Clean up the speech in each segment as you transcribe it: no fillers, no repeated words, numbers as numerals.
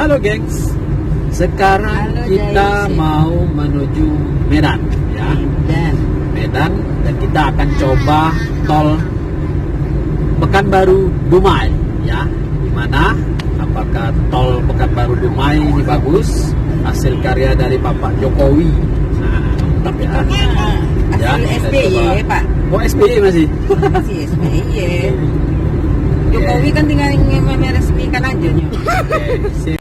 Halo gengs, sekarang Halo, kita Jais. mau menuju Medan ya. Medan dan kita akan coba tol Pekanbaru Dumai ya. Gimana? Apakah tol Pekanbaru Dumai ini bagus? Hasil karya dari Bapak Jokowi. Nah, mantap ya. Ya, Hasil kita SBY coba. Pak. Oh, SBY masih. Masih SBY. Jokowi kan tinggal meresmikan aja nya. Oke, sip.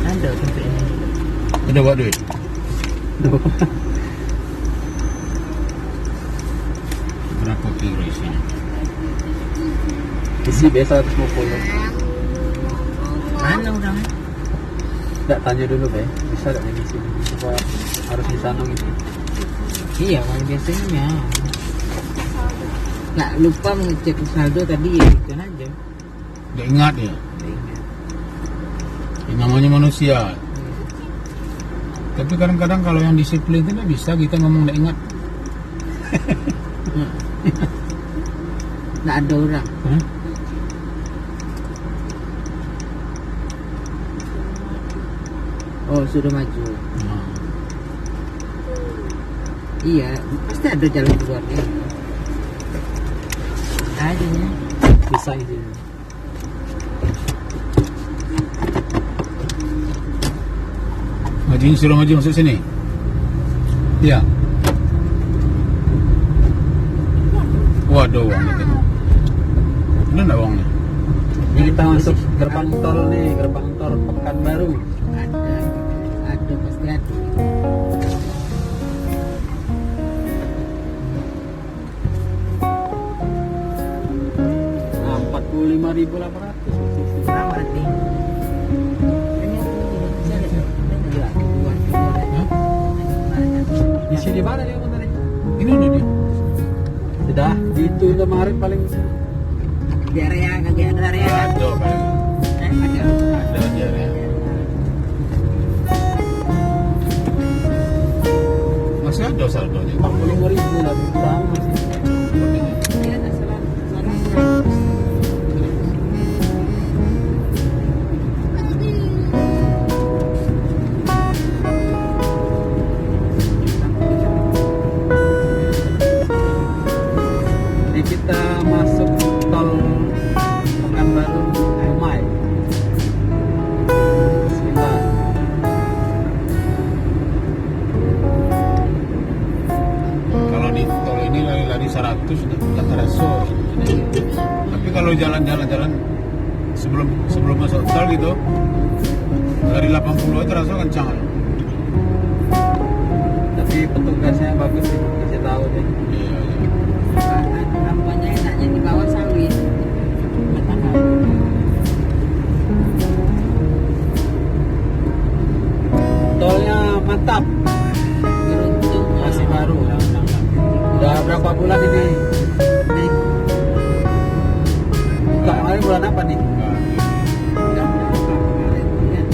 Ada sampai ini. Ada buat duit. Berapa kilo isinya? Isi biasa 150. Mana orang? Nggak tanya dulu be, bisa nggak yang isi? Apa harus di sana gitu? Iya, kalau biasanya. Nggak lupa mengecek saldo tadi ya itu aja. Nggak ingat ya. Yang namanya manusia. Tapi kadang-kadang kalau yang disiplin itu nggak bisa kita ngomong nggak ingat. Nggak ada orang. Hah? Oh sudah maju. Nah, Iya, pasti ada jalan keluarnya. Ada ya. Bisa isi. majuin suruh maju masuk sini. Iya. Waduh uangnya tadi. Ini nggak uangnya? Ini kita masuk gerbang tol nih, gerbang tol Pekanbaru. Ada pasti ada. Nah, 45.800. Sama nih. Ini aku bisa lihat. Ini lagi keluar. Hah? Di sini mana dia tadi? Ini udah dia. Sudah, itu kemarin paling Di area kagak ada area. Ada kan? Ada. Ada di area. Masih ada saldonya. 45.000 lah, sama sih. Iya, ada salah. Jadi kita masuk tol Pekanbaru Dumai. Bismillah. Kalau di tol ini lari-lari 100 nggak terasa. Tapi kalau jalan-jalan sebelum masuk tol gitu dari 80 itu terasa kencang. Tapi petugasnya bagus sih, kasih tahu deh. Iya, iya. Nampaknya enaknya di bawah sawit. Matahari. Tolnya mantap, Beruntung masih baru. Udah berapa bulan ini? Nih. Buka kemarin bulan apa nih?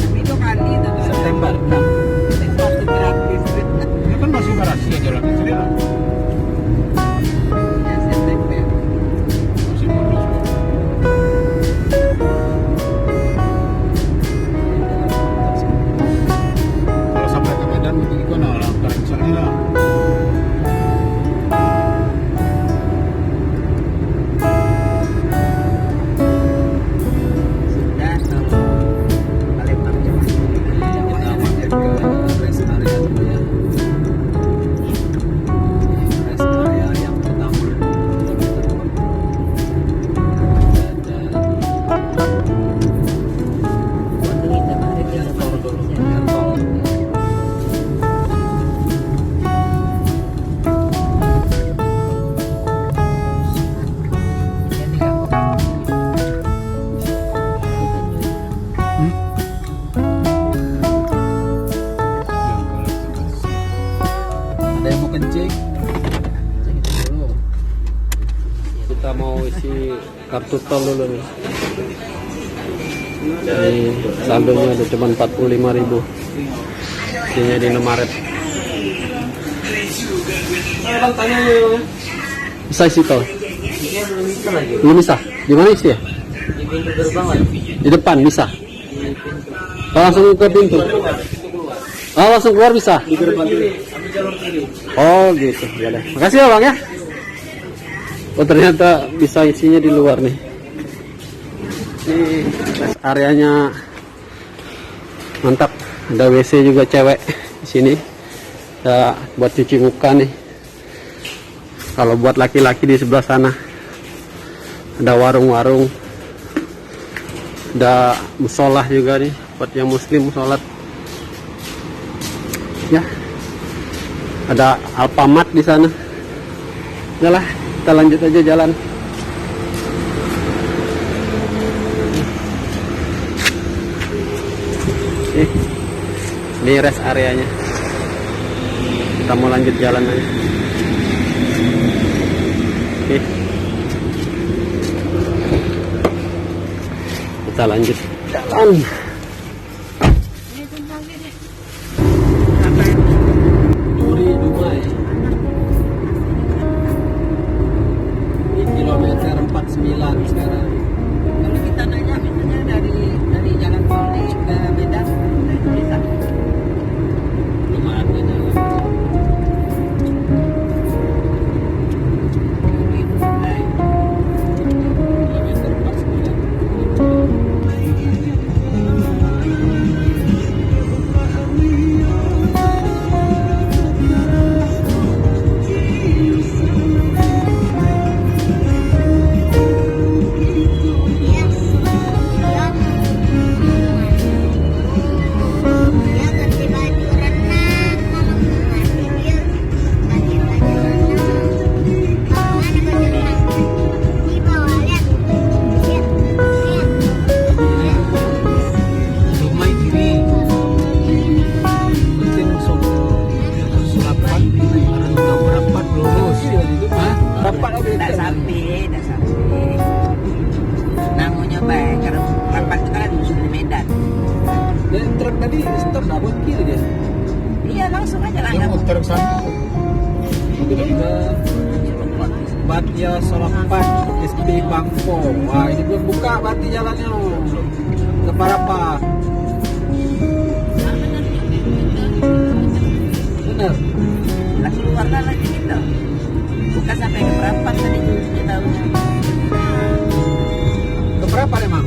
Tapi itu kali itu September. Nah, sesuatu gratis. Ini kan masih rahasia jalan itu dia. Ya September. Masih mulus. Kalau sampai ke Medan begitu kan orang kerencannya lah. isi kartu tol dulu nih. Jadi saldonya ada cuma 45.000. Isinya di Indomaret. Bisa isi tol? Belum bisa. Di mana isi ya? Di pintu gerbang lah. Di depan bisa. Oh, langsung ke pintu. Oh, langsung keluar bisa. Di gerbang kiri. Ambil jalur kiri. Oh gitu, ya deh. Makasih ya bang ya. Oh ternyata bisa isinya di luar nih. Ini rest areanya mantap. Ada WC juga cewek di sini. Ada buat cuci muka nih. Kalau buat laki-laki di sebelah sana ada warung-warung. Ada musolah juga nih buat yang muslim sholat. Ya. Ada Alfamart di sana. Yalah, kita lanjut aja jalan. Ini rest areanya. Kita mau lanjut jalan aja. Oke. Kita lanjut jalan. Duri Dumai. Di kilometer 49 sekarang. Kalau kita nanya misalnya dari jalan tol nih ke Medan, bisa. Belum ada jalan. Kilometer 49. Tidak sampai. Namanya baik, karena rapat itu kan sudah di Medan. Dan truk tadi stop dah buat kiri dia. Iya langsung aja lah. Dia muter ke sana. Udah ke Batia Solapan SD Bangko. Wah ini belum buka berarti jalannya. Ke Parapa. Bener. Lah keluar dah lagi gitu. Bukan sampai ke Perapat tadi dia tahunya. Ke berapa emang?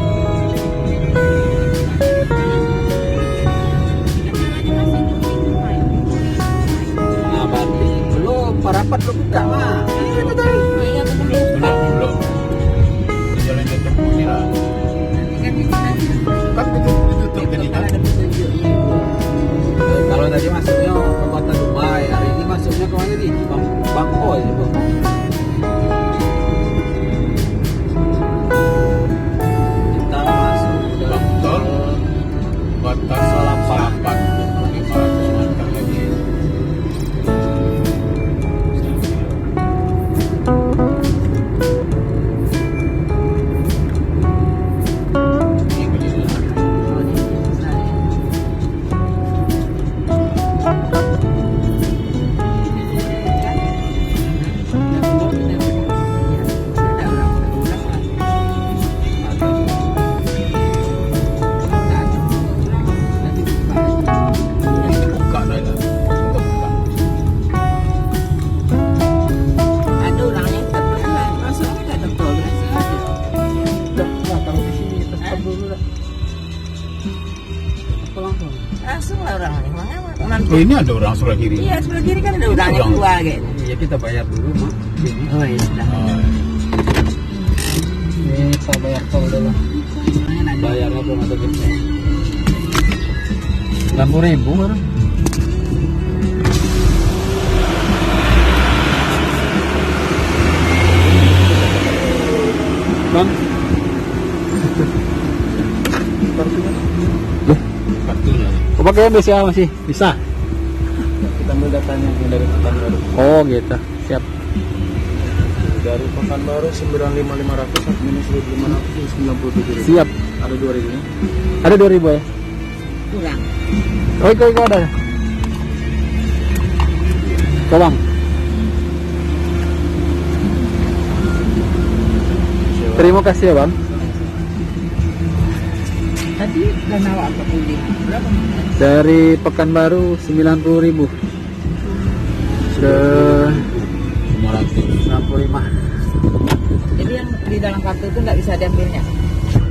Nah berarti belum Parapat belum buka mah. Iya benar. Belum. Jalan ke tempuhnya lah. Nanti kan di sana. Kan ditutup tadi kan. Ada petunjuk. Kalau tadi masuknya ke kota Dubai, hari ini masuknya ke mana nih? Bangko ya bu. Kita masuk ke Tol batas Salapan 500 meter lagi. Ini bagaimana? Buka dah lah. Buka. Ada orangnya masuk ke tol. Udah, kalau di sini kita stop dulu dah. Apa langsung? Langsung lah orangnya. Oh ini ada orang sebelah kiri. Iya sebelah kiri kan ada orangnya Orang. keluar gitu. Iya kita bayar dulu mak. Sini. Oh iya sudah. Ini kita bayar tol dulu. Bayarnya belum ada kita. 60.000 baru. Bang. Kartunya. Kau pakai BCA masih? Bisa? Kita ambil datanya yang dari Pekanbaru. Oh gitu, siap. Dari Pekanbaru 95.500 sampai minus 1.597. Siap. Ada 2.000 nya. Ada 2.000 ya? Kurang. Oh, itu ada. Coba bang. Terima kasih ya bang. Tadi udah nawa ke pulih. Berapa? Dari Pekanbaru 90.000 ke 500. 65. Jadi yang di dalam kartu itu nggak bisa diambilnya.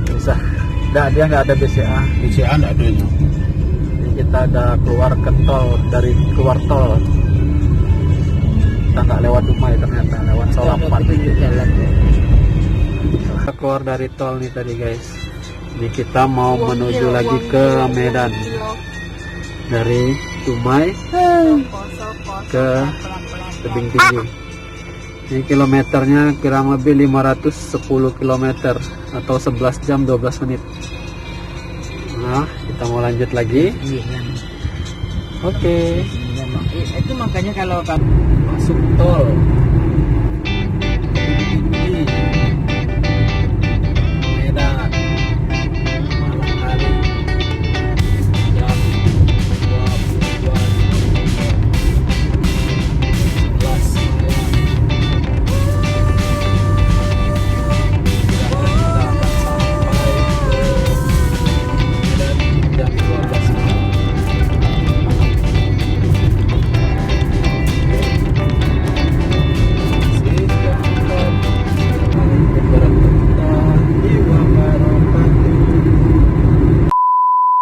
Bisa. Nggak, dia nggak ada BCA. BCA enggak adanya. Jadi kita ada keluar ke tol, dari keluar tol. Kita nggak lewat Dumai ternyata, lewat Solapan. Jalan. Kita keluar dari tol nih tadi guys. Jadi kita mau menuju lagi ke Medan. Dari Dumai ke Tebing Tinggi. Ini kilometernya kurang lebih 510 km atau 11 jam 12 menit. Nah, kita mau lanjut lagi. Oke. Itu makanya kalau Masuk tol.